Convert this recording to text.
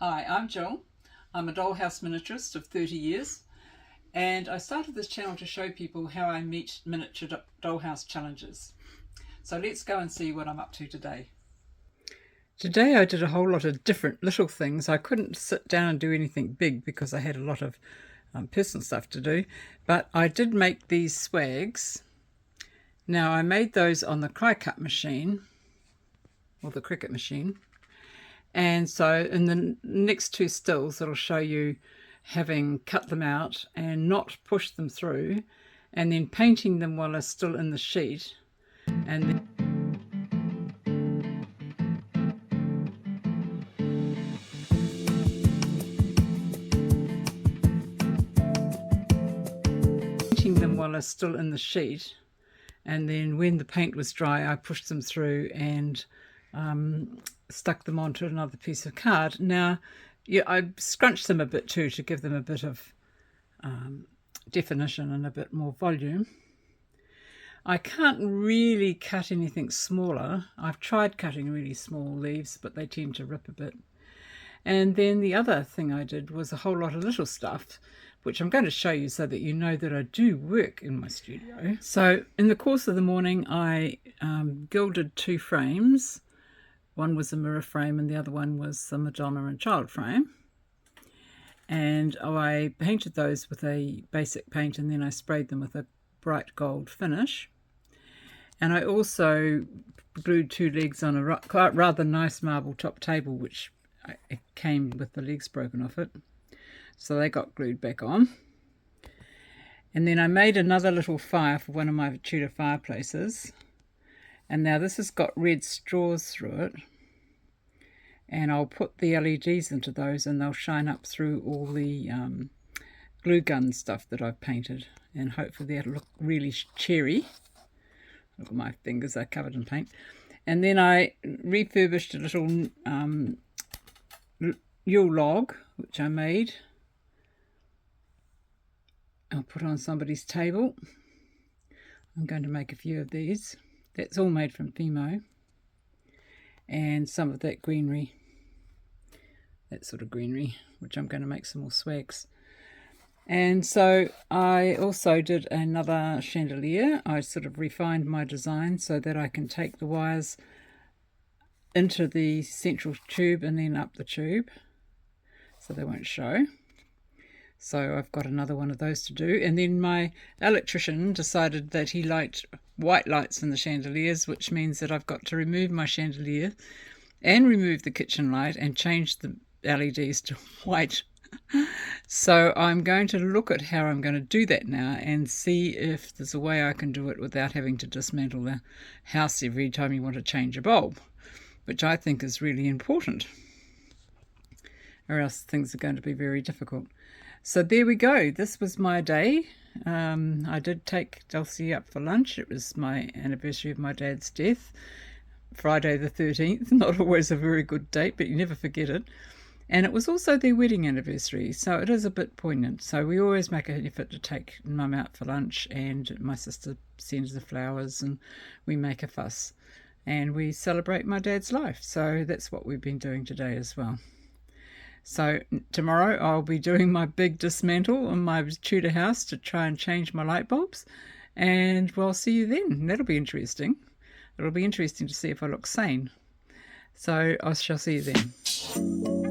Hi, I'm Jill. I'm a dollhouse miniaturist of 30 years, and I started this channel to show people how I meet miniature dollhouse challenges. So let's go and see what I'm up to today. Today I did a whole lot of different little things. I couldn't sit down and do anything big because I had a lot of personal stuff to do, but I did make these swags. Now I made those on the cry cut machine, or the Cricut machine. And so in the next two stills, it'll show you having cut them out and not pushed them through, and then painting them while they're still in the sheet, and then painting them while they're still in the sheet, and then when the paint was dry, I pushed them through and stuck them onto another piece of card. Now, yeah, I scrunched them a bit too to give them a bit of definition and a bit more volume. I can't really cut anything smaller. I've tried cutting really small leaves, but they tend to rip a bit. And then the other thing I did was a whole lot of little stuff, which I'm going to show you so that you know that I do work in my studio. So in the course of the morning, I gilded two frames. One was a mirror frame and the other one was the Madonna and Child frame. And I painted those with a basic paint, and then I sprayed them with a bright gold finish. And I also glued two legs on a rather nice marble top table, which it came with the legs broken off it. So they got glued back on. And then I made another little fire for one of my Tudor fireplaces. And now this has got red straws through it, and I'll put the LEDs into those and they'll shine up through all the glue gun stuff that I've painted, and hopefully that'll look really cherry. Look at my fingers, they're covered in paint. And then I refurbished a little Yule log which I made. I'll put on somebody's table. I'm going to make a few of these. That's all made from Fimo, and some of that greenery, that sort of greenery, which I'm going to make some more swags. And so I also did another chandelier. I sort of refined my design so that I can take the wires into the central tube and then up the tube so they won't show. So I've got another one of those to do. And then my electrician decided that he liked white lights in the chandeliers, which means that I've got to remove my chandelier and remove the kitchen light and change the LEDs to white. So I'm going to look at how I'm going to do that now and see if there's a way I can do it without having to dismantle the house every time you want to change a bulb, which I think is really important, or else things are going to be very difficult. So there we go. This was my day. I did take Dulcie up for lunch. It was my anniversary of my dad's death, Friday the 13th. Not always a very good date, but you never forget it. And it was also their wedding anniversary, so it is a bit poignant. So we always make an effort to take Mum out for lunch, and my sister sends the flowers and we make a fuss. And we celebrate my dad's life. So that's what we've been doing today as well. So tomorrow I'll be doing my big dismantle on my Tudor house to try and change my light bulbs, and we'll see you then. That'll be interesting. It'll be interesting to see if I look sane. So I shall see you then.